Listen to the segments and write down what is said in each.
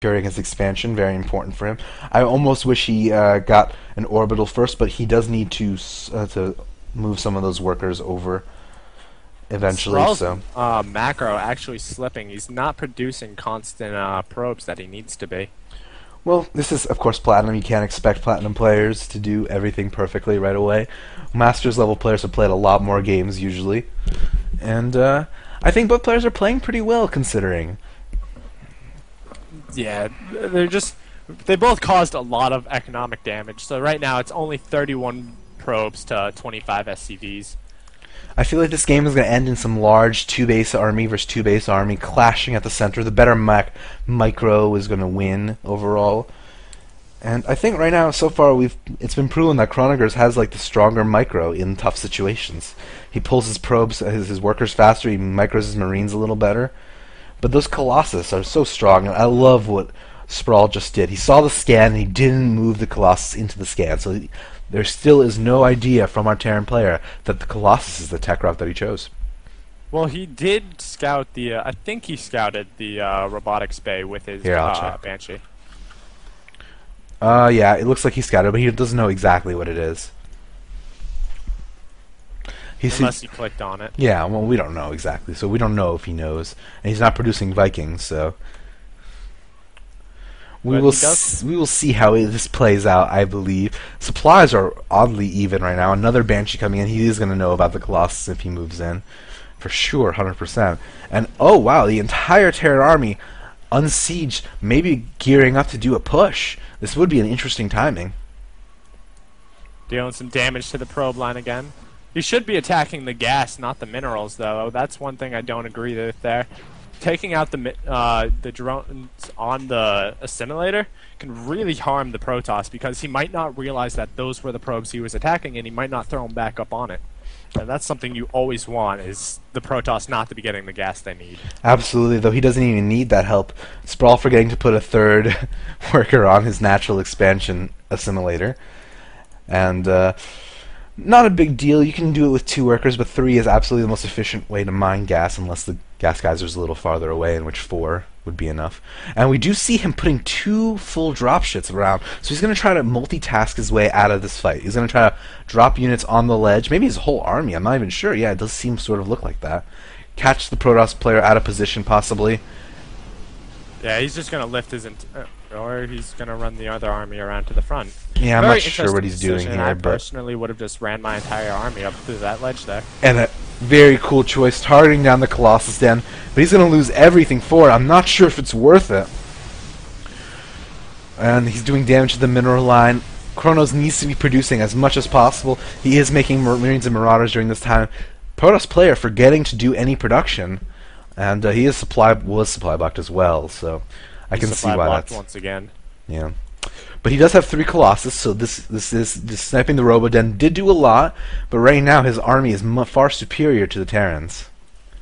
securing his expansion, very important for him. I almost wish he got an orbital first, but he does need to move some of those workers over eventually. Sprawl's So, macro actually slipping. He's not producing constant probes that he needs to be. well, this is of course Platinum. You can't expect Platinum players to do everything perfectly right away. Masters level players have played a lot more games usually, and I think both players are playing pretty well considering. Yeah, they both caused a lot of economic damage. So right now it's only 31 probes to 25 SCVs. I feel like this game is going to end in some large two-base army versus two-base army clashing at the center. The better micro is going to win overall. And I think right now, so far, it's been proven that Chronogers has like the stronger micro in tough situations. He pulls his probes, his workers faster. He micros his marines a little better. But those Colossus are so strong, and I love what Sprawl just did. He saw the scan, and he didn't move the Colossus into the scan. So there still is no idea from our Terran player that the Colossus is the tech route that he chose. Well, he did scout the. I think he scouted the robotics bay with his Here, I'll check. Banshee. Yeah, it looks like he scouted, but he doesn't know exactly what it is. Unless he clicked on it. Yeah, well, we don't know exactly, so we don't know if he knows. And he's not producing Vikings, so we will see how this plays out, I believe. Supplies are oddly even right now. Another Banshee coming in. He is going to know about the Colossus if he moves in. For sure, 100%. And, oh, wow, the entire Terran army unsieged, maybe gearing up to do a push. This would be an interesting timing. Dealing some damage to the probe line again. He should be attacking the gas, not the minerals, though. That's one thing I don't agree with there. Taking out the drones on the assimilator can really harm the Protoss because he might not realize that those were the probes he was attacking, and he might not throw them back up on it. And that's something you always want, is the Protoss not to be getting the gas they need. Absolutely, though he doesn't even need that help. Sprawl forgetting to put a third worker on his natural expansion assimilator. And, not a big deal. You can do it with 2 workers, but 3 is absolutely the most efficient way to mine gas, unless the gas geyser's a little farther away, in which 4 would be enough. And we do see him putting 2 full dropships around, so he's going to try to multitask his way out of this fight. He's going to try to drop units on the ledge, maybe his whole army, I'm not even sure. Yeah, it does seem sort of look like that. Catch the Protoss player out of position, possibly. Yeah, he's just going to lift his... or he's going to run the other army around to the front. Yeah, I'm not sure what he's doing here. I but personally would have just ran my entire army up through that ledge there. And a very cool choice, targeting down the Colossus Den. But he's going to lose everything for it. I'm not sure if it's worth it. And he's doing damage to the mineral line. Kronos needs to be producing as much as possible. He is making Marines and Marauders during this time. Protoss player forgetting to do any production. And he was supply blocked as well, so I can see why that's... once again. Yeah. But he does have 3 Colossus, so this sniping the Roboden did do a lot, but right now his army is far superior to the Terrans.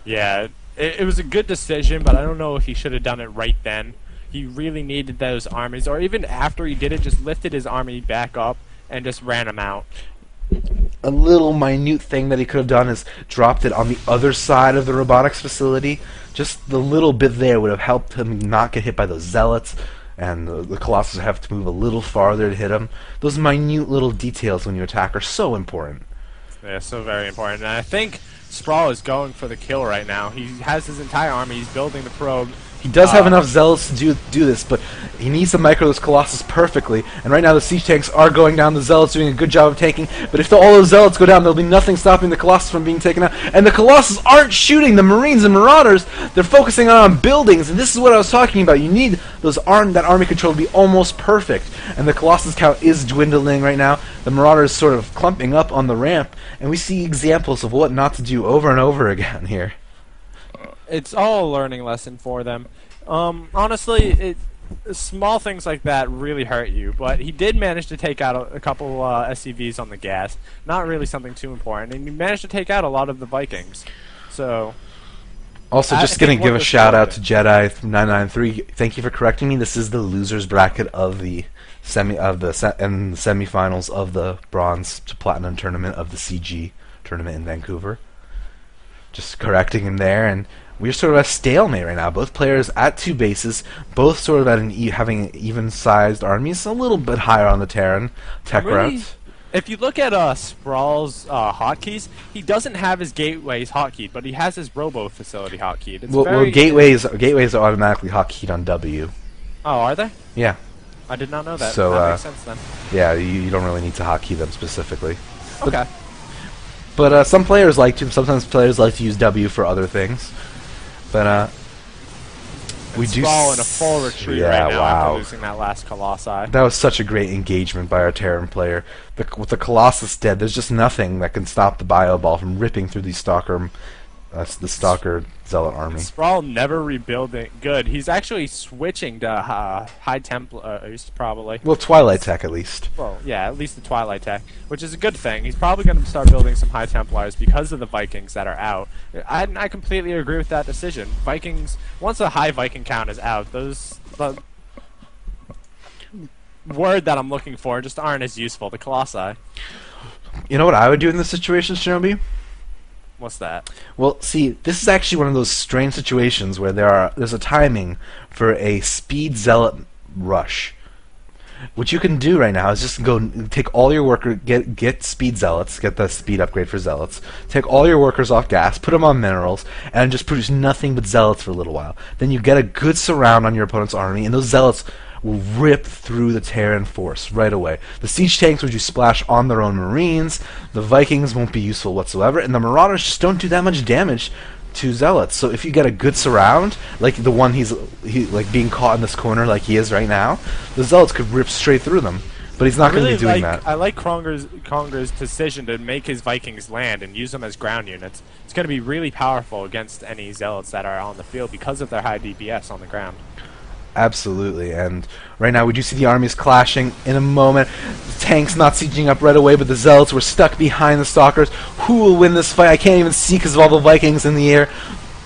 Yeah, it was a good decision, but I don't know if he should have done it right then. He really needed those armies, or even after he did it, just lifted his army back up and just ran them out. A little minute thing that he could have done is dropped it on the other side of the robotics facility. Just the little bit there would have helped him not get hit by those zealots, and the Colossus have to move a little farther to hit him. Those minute little details when you attack are so important. Yeah, so very important. And I think Sprawl is going for the kill right now. He has his entire army. He's building the probe. He does have enough zealots to do this, but he needs to micro those Colossus perfectly. And right now the siege tanks are going down. The zealots doing a good job of taking. But if all those zealots go down, there'll be nothing stopping the Colossus from being taken out. And the Colossus aren't shooting the Marines and Marauders. They're focusing on buildings. And this is what I was talking about. You need that army control to be almost perfect. And the Colossus count is dwindling right now. The Marauders sort of clumping up on the ramp. And we see examples of what not to do over and over again here. It's all a learning lesson for them. Honestly, small things like that really hurt you, but he did manage to take out a couple SCVs on the gas. Not really something too important, and he managed to take out a lot of the Vikings. So, also, just going to give a shout out to Jedi 993. Thank you for correcting me. This is the losers bracket of the semifinals of the Bronze to Platinum tournament of the CG tournament in Vancouver. Just correcting him there, and we're sort of a stalemate right now. Both players at 2 bases, both sort of at having even-sized armies, a little bit higher on the Terran tech routes. If you look at Sprawl's hotkeys, he doesn't have his gateways hotkeyed, but he has his robo facility hotkeyed. Well, gateways are automatically hotkeyed on W. Oh, are they? Yeah. I did not know that. So, that makes sense then. Yeah, you don't really need to hotkey them specifically. Okay. But some players like to. Sometimes players like to use W for other things. But we do. Sprawl in a full retreat right now after losing that last Colossi. That was such a great engagement by our Terran player. With the Colossus dead, there's just nothing that can stop the Bio Ball from ripping through the Stalker Zealot army. Sprawl never rebuilding. Good. He's actually switching to High Templars, probably. Well, Twilight Tech at least. Well, yeah, at least the Twilight Tech, which is a good thing. He's probably going to start building some High Templars because of the Vikings that are out. I completely agree with that decision. Vikings, once a high Viking count is out, the word that I'm looking for just aren't as useful. The Colossi. You know what I would do in this situation, Shinobi? What's that? Well, see, this is actually one of those strange situations where there's a timing for a speed zealot rush. What you can do right now is just go take all your workers, get speed zealots, get the speed upgrade for zealots, take all your workers off gas, put them on minerals, and just produce nothing but zealots for a little while. Then you get a good surround on your opponent's army, and those zealots will rip through the Terran force right away. The siege tanks would just splash on their own marines, the Vikings won't be useful whatsoever, and the Marauders just don't do that much damage to zealots. So if you get a good surround, like the one he's like being caught in this corner like he is right now, the zealots could rip straight through them. But he's not going to be doing that. I like Kronger's decision to make his Vikings land and use them as ground units. It's going to be really powerful against any zealots that are on the field because of their high DPS on the ground. Absolutely, and right now we do see the armies clashing in a moment. The tanks not sieging up right away, but the zealots were stuck behind the stalkers. Who will win this fight? I can't even see because of all the Vikings in the air.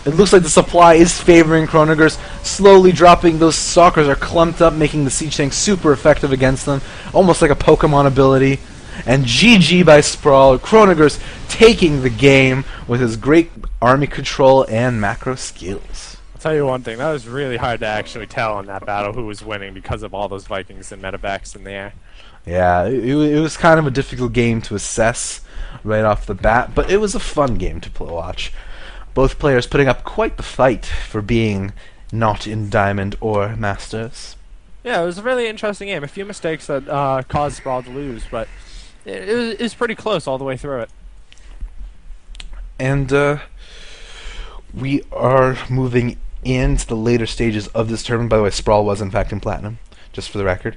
It looks like the supply is favoring Kronigers, slowly dropping. Those stalkers are clumped up, making the siege tanks super effective against them, almost like a Pokemon ability. And GG by Sprawl. Kronigers taking the game with his great army control and macro skills. I'll tell you one thing, that was really hard to actually tell in that battle who was winning because of all those Vikings and medevacs in the air. Yeah, it was kind of a difficult game to assess right off the bat, but it was a fun game to watch. Both players putting up quite the fight for being not in Diamond or Masters. Yeah, it was a really interesting game. A few mistakes that caused Sprawl to lose, but it was pretty close all the way through it. And we are moving into the later stages of this tournament. By the way, Sprawl was in fact in Platinum, just for the record.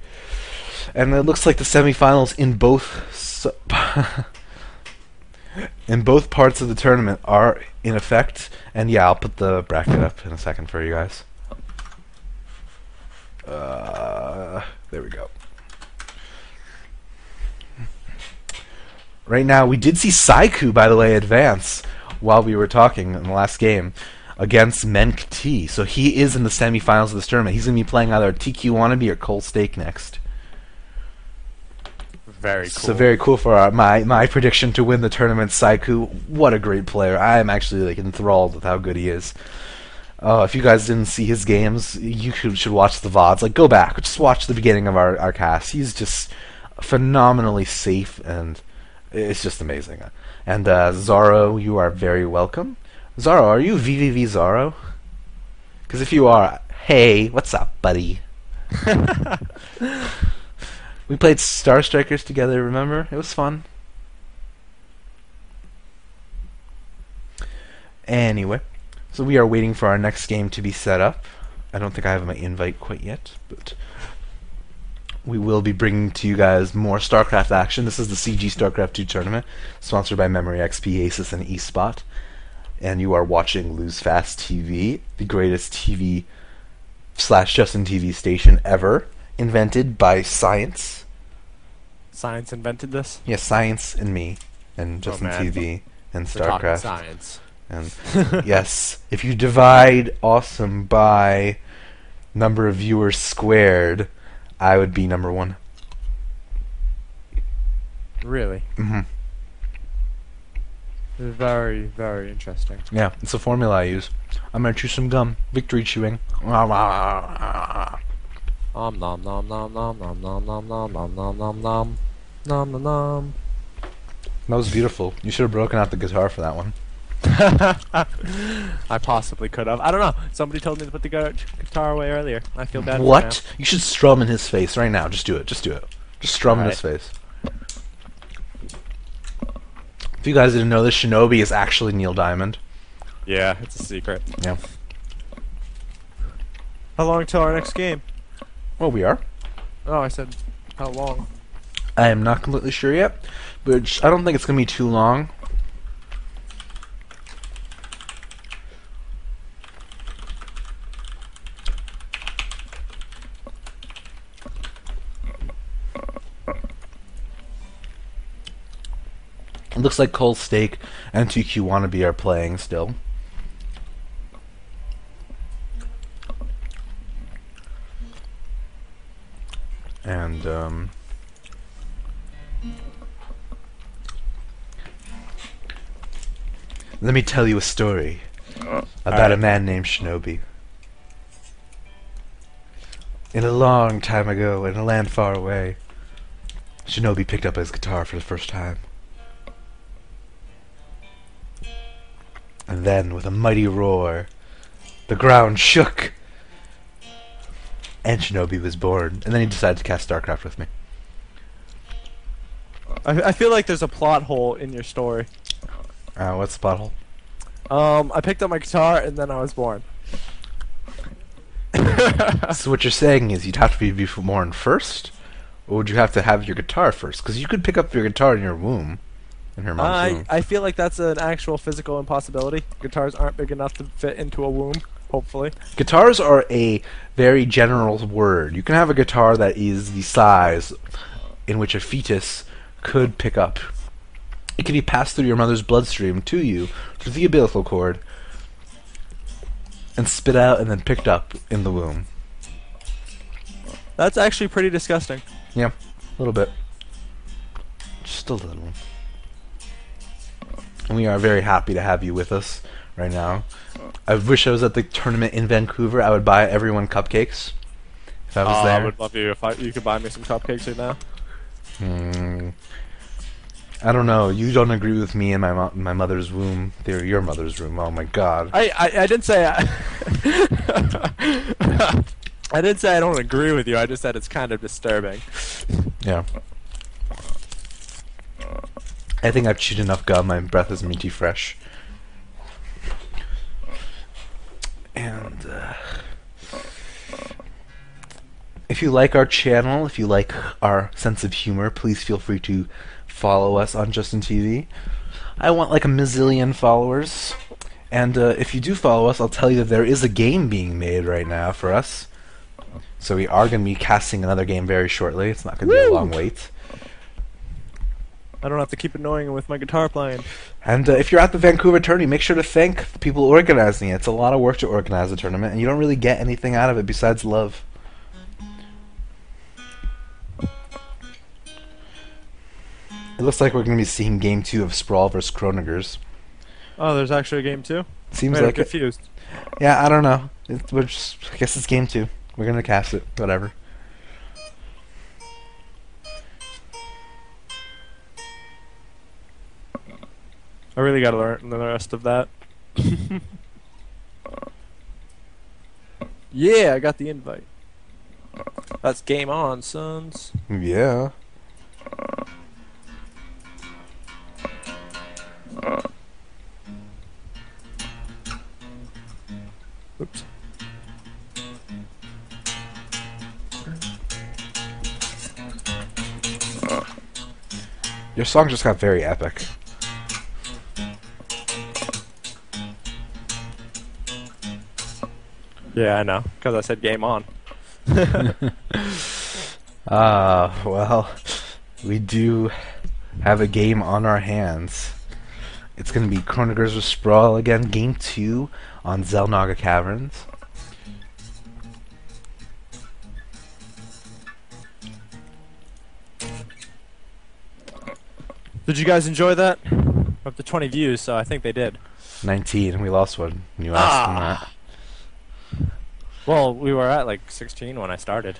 And it looks like the semifinals in both in both parts of the tournament are in effect. And yeah, I'll put the bracket up in a second for you guys. There we go. Right now, we did see SC2, by the way, advance while we were talking in the last game against Menk T. So he is in the semifinals of this tournament. He's going to be playing either TQ Wannabe or Cold Steak next. Very cool. So very cool for my prediction to win the tournament. SC2, what a great player! I am actually like enthralled with how good he is. If you guys didn't see his games, you should watch the VODs. Like, go back, just watch the beginning of our cast. He's just phenomenally safe, and it's just amazing. And Zaro, you are very welcome. Zaro, are you VVV Zaro? Because if you are, hey, what's up, buddy? We played Star Strikers together, remember? It was fun. Anyway, so we are waiting for our next game to be set up. I don't think I have my invite quite yet, but we will be bringing to you guys more StarCraft action. This is the CG StarCraft 2 tournament, sponsored by Memory XP, Asus, and eSpot. And you are watching Lose Fast TV, the greatest TV / Justin TV station ever, invented by science. Science invented this? Yes, science and me, and Justin TV, and StarCraft. Science. And yes, if you divide awesome by number of viewers squared, I would be number one. Really? Mm-hmm. Very, very interesting. Yeah, it's a formula I use. I'm gonna chew some gum. Victory chewing. That Nom nom nom nom nom nom nom nom nom nom nom nom nom nom nom nom. was beautiful. You should have broken out the guitar for that one. I possibly could have. I don't know. Somebody told me to put the guitar away earlier. I feel bad. What? You should strum in his face right now. Just do it. Just do it. Just strum in his face. If you guys didn't know this, Shinobi is actually Neil Diamond. Yeah, it's a secret. Yeah. How long till our next game? Well, we are. Oh, I said how long? I am not completely sure yet, but I don't think it's going to be too long. It looks like Cole Steak and 2Q Wannabe are playing still. And, let me tell you a story about a man named Shinobi. In a long time ago, in a land far away, Shinobi picked up his guitar for the first time. And then, with a mighty roar, the ground shook, and Shinobi was born. And then he decided to cast StarCraft with me. I feel like there's a plot hole in your story. What's the plot hole? I picked up my guitar and then I was born. So what you're saying is you'd have to be born first? Or would you have to have your guitar first? Because you could pick up your guitar in your womb. In her mom's womb. I feel like that's an actual physical impossibility. Guitars aren't big enough to fit into a womb, hopefully. Guitars are a very general word. You can have a guitar that is the size in which a fetus could pick up. It can be passed through your mother's bloodstream to you through the umbilical cord and spit out and then picked up in the womb. That's actually pretty disgusting. Yeah, a little bit. Just a little. And we are very happy to have you with us right now. I wish I was at the tournament in Vancouver. I would buy everyone cupcakes if I was there. I would love you if you could buy me some cupcakes right now. I don't know. You don't agree with me and my mother's womb. They're your mother's womb. Oh my God. I didn't say I didn't say I don't agree with you. I just said it's kind of disturbing. Yeah. I think I've chewed enough gum. My breath is minty fresh. And if you like our channel, if you like our sense of humor, please feel free to follow us on Justin TV. I want like a mazillion followers. And if you do follow us, I'll tell you that there is a game being made right now for us. So we are going to be casting another game very shortly. It's not going to be a long wait. I don't have to keep annoying with my guitar playing. And if you're at the Vancouver tourney, make sure to thank the people organizing it. It's a lot of work to organize a tournament, and you don't really get anything out of it besides love. It looks like we're going to be seeing Game 2 of Sprawl vs. Chronigers. Oh, there's actually a game too? Seems Wait, like I'm it. confused. Yeah, I don't know. I guess it's Game 2. We're going to cast it. Whatever. I really gotta learn the rest of that. Yeah, I got the invite. That's game on, sons. Yeah. Oops. Your song just got very epic. Yeah, I know, because I said game on. Well, we do have a game on our hands. It's going to be Chronigers of Sprawl again, Game 2 on Xel'Naga Caverns. Did you guys enjoy that? Up to 20 views, so I think they did. 19. We lost one. You asked them that. Well, we were at like 16 when I started.